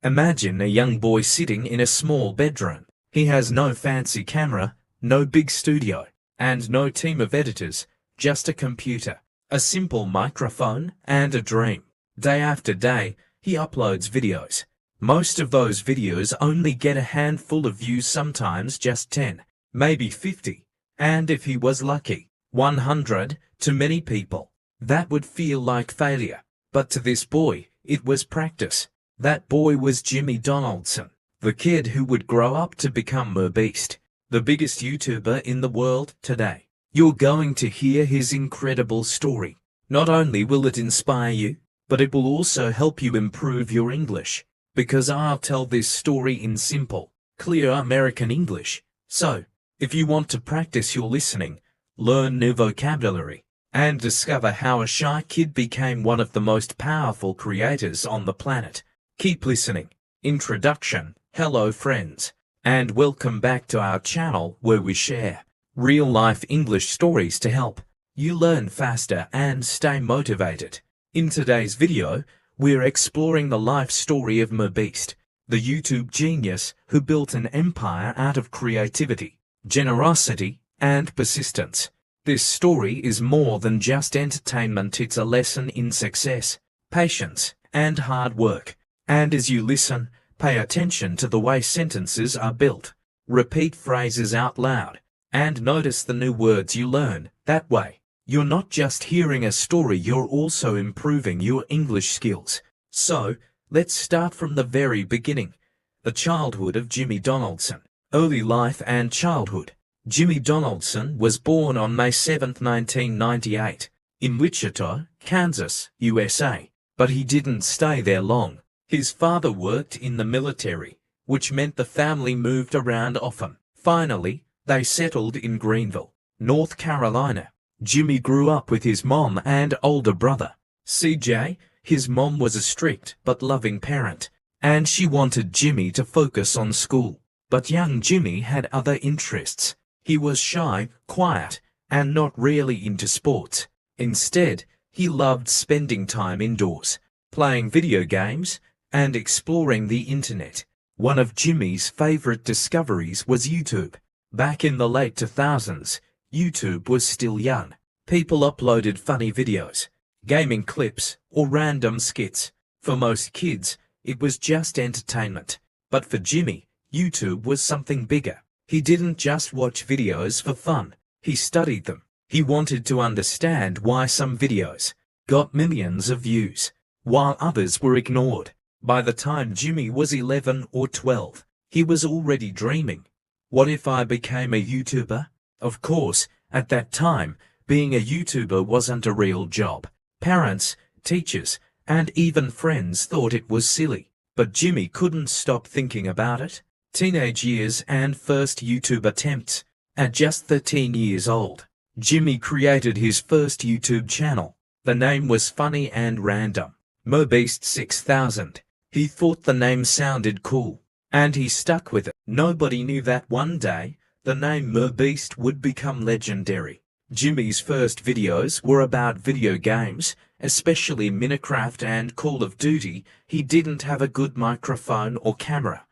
Imagine a young boy sitting in a small bedroom. He has no fancy camera, no big studio, and no team of editors, just a computer, a simple microphone, and a dream. Day after day, he uploads videos. Most of those videos only get a handful of views, sometimes just 10, maybe 50, and if he was lucky, 100. To many people, that would feel like failure. But to this boy, it was practice. That boy was Jimmy Donaldson, the kid who would grow up to become MrBeast, the biggest YouTuber in the world today. You're going to hear his incredible story. Not only will it inspire you, but it will also help you improve your English, because I'll tell this story in simple, clear American English. So, if you want to practice your listening, learn new vocabulary, and discover how a shy kid became one of the most powerful creators on the planet, keep listening. Introduction. Hello friends, and welcome back to our channel where we share real-life English stories to help you learn faster and stay motivated. In today's video, we're exploring the life story of MrBeast, the YouTube genius who built an empire out of creativity, generosity, and persistence. This story is more than just entertainment. It's a lesson in success, patience, and hard work. And as you listen, pay attention to the way sentences are built. Repeat phrases out loud, and notice the new words you learn. That way, you're not just hearing a story, you're also improving your English skills. So, let's start from the very beginning. The childhood of Jimmy Donaldson. Early life and childhood. Jimmy Donaldson was born on May 7, 1998, in Wichita, Kansas, USA, but he didn't stay there long. His father worked in the military, which meant the family moved around often. Finally, they settled in Greenville, North Carolina. Jimmy grew up with his mom and older brother, CJ. His mom was a strict but loving parent, and she wanted Jimmy to focus on school. But young Jimmy had other interests. He was shy, quiet, and not really into sports. Instead, he loved spending time indoors, playing video games, and exploring the internet. One of Jimmy's favorite discoveries was YouTube. Back in the late 2000s, YouTube was still young. People uploaded funny videos, gaming clips, or random skits. For most kids, it was just entertainment. But for Jimmy, YouTube was something bigger. He didn't just watch videos for fun. He studied them. He wanted to understand why some videos got millions of views, while others were ignored. By the time Jimmy was 11 or 12, he was already dreaming. What if I became a YouTuber? Of course, at that time, being a YouTuber wasn't a real job. Parents, teachers, and even friends thought it was silly. But Jimmy couldn't stop thinking about it. Teenage years and first YouTube attempts. At just 13 years old, Jimmy created his first YouTube channel. The name was funny and random. MrBeast 6000. He thought the name sounded cool, and he stuck with it. Nobody knew that one day, the name MrBeast would become legendary. Jimmy's first videos were about video games, especially Minecraft and Call of Duty. He didn't have a good microphone or camera.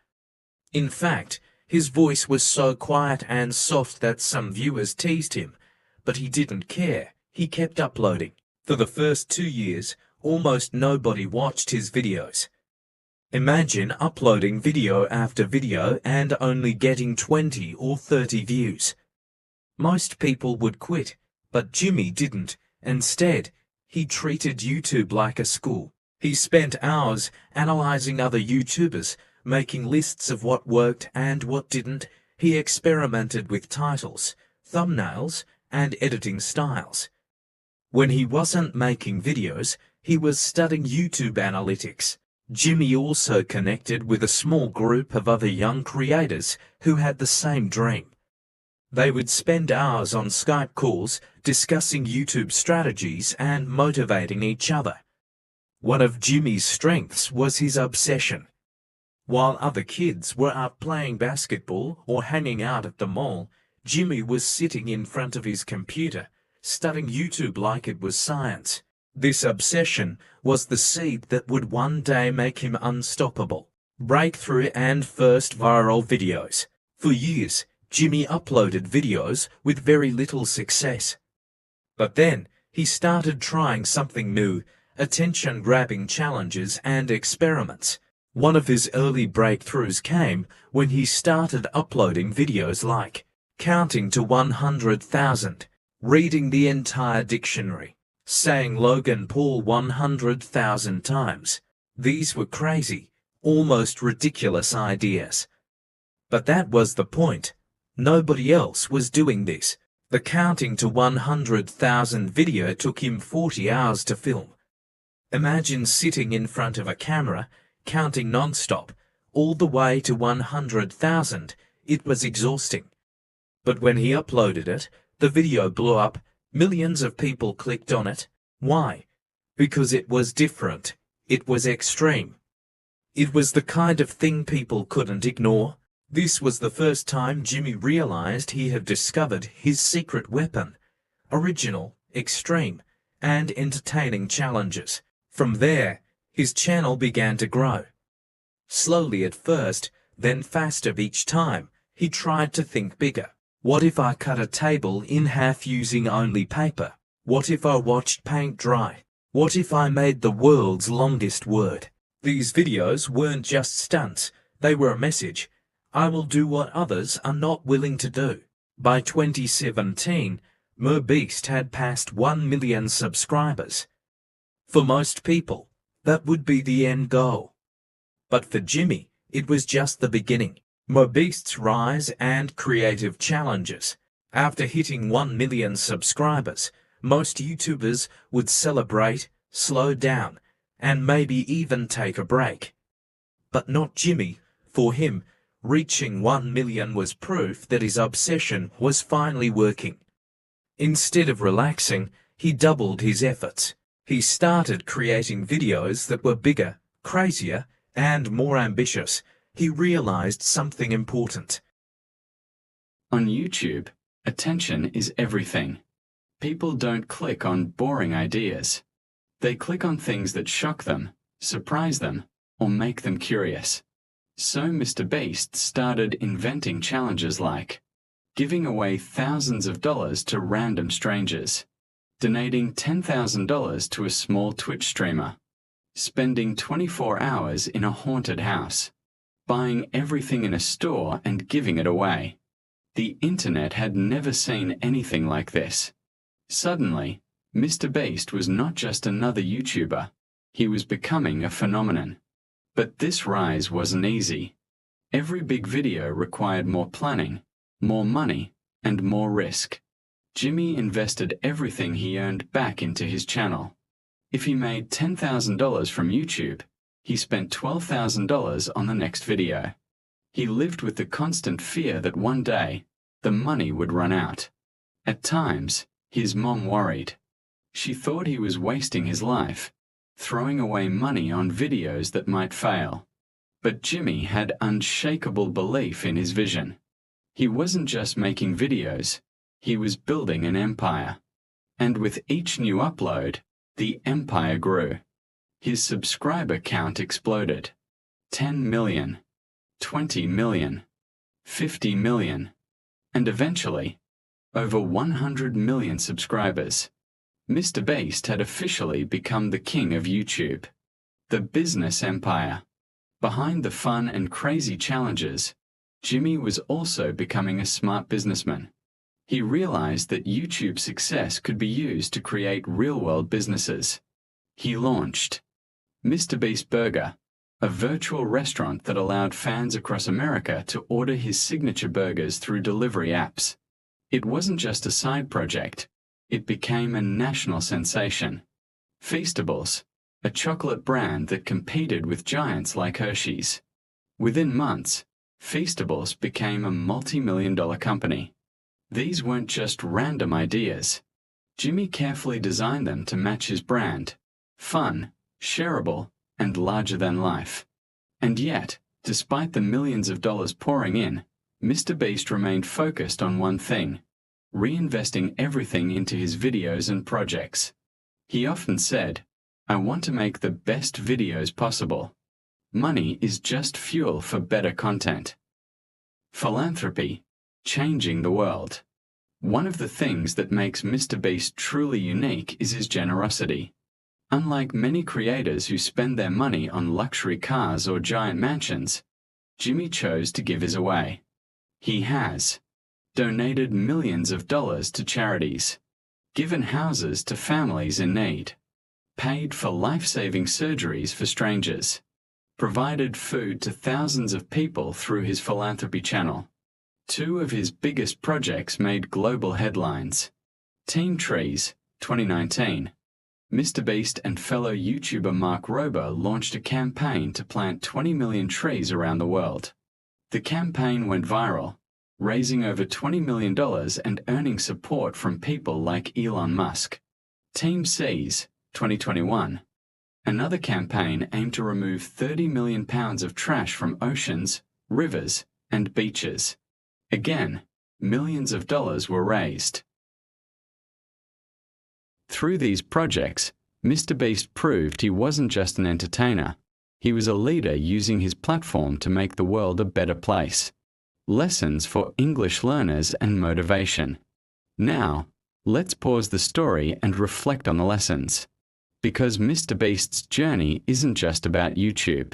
In fact, his voice was so quiet and soft that some viewers teased him, but he didn't care. He kept uploading. For the first 2 years, almost nobody watched his videos. Imagine uploading video after video and only getting 20 or 30 views. Most people would quit, but Jimmy didn't. Instead, he treated YouTube like a school. He spent hours analyzing other YouTubers, making lists of what worked and what didn't. He experimented with titles, thumbnails, and editing styles. When he wasn't making videos, he was studying YouTube analytics. Jimmy also connected with a small group of other young creators who had the same dream. They would spend hours on Skype calls, discussing YouTube strategies and motivating each other. One of Jimmy's strengths was his obsession. While other kids were out playing basketball or hanging out at the mall, Jimmy was sitting in front of his computer, studying YouTube like it was science. This obsession was the seed that would one day make him unstoppable. Breakthrough and first viral videos. For years, Jimmy uploaded videos with very little success. But then, he started trying something new, attention-grabbing challenges and experiments. One of his early breakthroughs came when he started uploading videos like counting to 100,000, reading the entire dictionary, saying Logan Paul 100,000 times. These were crazy, almost ridiculous ideas. But that was the point. Nobody else was doing this. The counting to 100,000 video took him 40 hours to film. Imagine sitting in front of a camera, counting non-stop, all the way to 100,000. It was exhausting. But when he uploaded it, the video blew up. Millions of people clicked on it. Why? Because it was different. It was extreme. It was the kind of thing people couldn't ignore. This was the first time Jimmy realized he had discovered his secret weapon: original, extreme, and entertaining challenges. From there, his channel began to grow. Slowly at first, then faster each time, he tried to think bigger. What if I cut a table in half using only paper? What if I watched paint dry? What if I made the world's longest word? These videos weren't just stunts, they were a message. I will do what others are not willing to do. By 2017, MrBeast had passed 1 million subscribers. For most people, that would be the end goal. But for Jimmy, it was just the beginning. MrBeast's rise and creative challenges. After hitting 1 million subscribers, most YouTubers would celebrate, slow down, and maybe even take a break. But not Jimmy. For him, reaching 1 million was proof that his obsession was finally working. Instead of relaxing, he doubled his efforts. He started creating videos that were bigger, crazier, and more ambitious. He realized something important. On YouTube, attention is everything. People don't click on boring ideas. They click on things that shock them, surprise them, or make them curious. So MrBeast started inventing challenges like giving away thousands of dollars to random strangers, donating $10,000 to a small Twitch streamer, spending 24 hours in a haunted house, buying everything in a store and giving it away. The internet had never seen anything like this. Suddenly, MrBeast was not just another YouTuber. He was becoming a phenomenon. But this rise wasn't easy. Every big video required more planning, more money, and more risk. Jimmy invested everything he earned back into his channel. If he made $10,000 from YouTube, he spent $12,000 on the next video. He lived with the constant fear that one day, the money would run out. At times, his mom worried. She thought he was wasting his life, throwing away money on videos that might fail. But Jimmy had unshakable belief in his vision. He wasn't just making videos, he was building an empire. And with each new upload, the empire grew. His subscriber count exploded. 10 million, 20 million, 50 million, and eventually, over 100 million subscribers. MrBeast had officially become the king of YouTube. The business empire. Behind the fun and crazy challenges, Jimmy was also becoming a smart businessman. He realized that YouTube success could be used to create real-world businesses. He launched MrBeast Burger, a virtual restaurant that allowed fans across America to order his signature burgers through delivery apps. It wasn't just a side project. It became a national sensation. Feastables, a chocolate brand that competed with giants like Hershey's. Within months, Feastables became a multi-million-dollar company. These weren't just random ideas. Jimmy carefully designed them to match his brand: fun, shareable, and larger than life. And yet, despite the millions of dollars pouring in, MrBeast remained focused on one thing: reinvesting everything into his videos and projects. He often said, "I want to make the best videos possible." Money is just fuel for better content. Philanthropy, changing the world. One of the things that makes MrBeast truly unique is his generosity. Unlike many creators who spend their money on luxury cars or giant mansions, Jimmy chose to give his away. He has donated millions of dollars to charities, given houses to families in need, paid for life-saving surgeries for strangers, provided food to thousands of people through his philanthropy channel. Two of his biggest projects made global headlines. Teen Trees, 2019. MrBeast and fellow YouTuber Mark Rober launched a campaign to plant 20 million trees around the world. The campaign went viral, raising over $20 million and earning support from people like Elon Musk. Team Seas, 2021. Another campaign aimed to remove 30 million pounds of trash from oceans, rivers, and beaches. Again, millions of dollars were raised. Through these projects, MrBeast proved he wasn't just an entertainer. He was a leader using his platform to make the world a better place. Lessons for English learners and motivation. Now, let's pause the story and reflect on the lessons. Because MrBeast's journey isn't just about YouTube.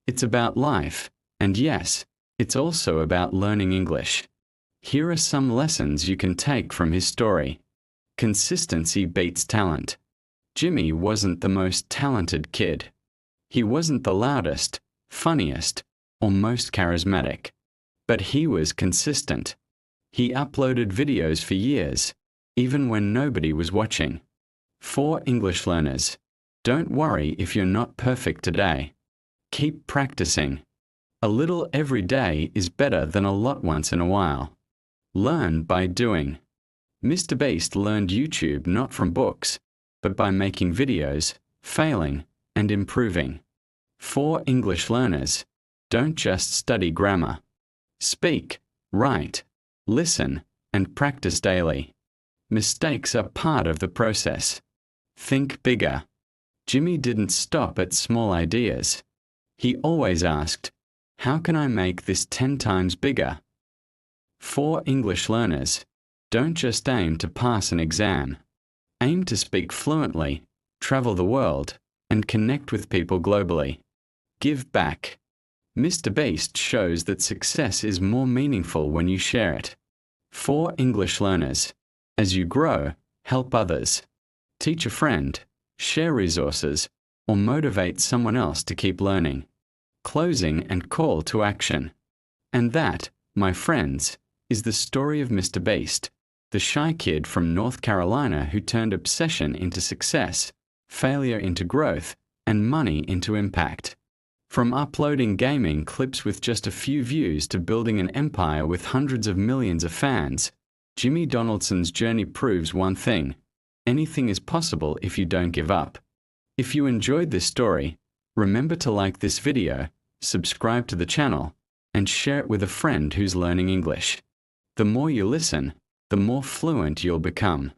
It's about life, and yes, it's also about learning English. Here are some lessons you can take from his story. Consistency beats talent. Jimmy wasn't the most talented kid. He wasn't the loudest, funniest, or most charismatic. But he was consistent. He uploaded videos for years, even when nobody was watching. For English learners, don't worry if you're not perfect today. Keep practicing. A little every day is better than a lot once in a while. Learn by doing. MrBeast learned YouTube not from books, but by making videos, failing, and improving. For English learners, don't just study grammar. Speak, write, listen, and practice daily. Mistakes are part of the process. Think bigger. Jimmy didn't stop at small ideas. He always asked, how can I make this 10 times bigger? For English learners, don't just aim to pass an exam. Aim to speak fluently, travel the world, and connect with people globally. Give back. MrBeast shows that success is more meaningful when you share it. For English learners, as you grow, help others. Teach a friend, share resources, or motivate someone else to keep learning. Closing and call to action. And that, my friends, is the story of MrBeast, the shy kid from North Carolina who turned obsession into success, failure into growth, and money into impact. From uploading gaming clips with just a few views to building an empire with hundreds of millions of fans, Jimmy Donaldson's journey proves one thing: anything is possible if you don't give up. If you enjoyed this story, remember to like this video, subscribe to the channel, and share it with a friend who's learning English. The more you listen, the more fluent you'll become.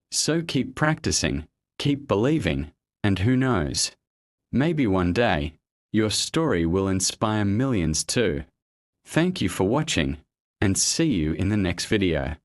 So keep practicing, keep believing, and who knows? Maybe one day, your story will inspire millions too. Thank you for watching, and see you in the next video.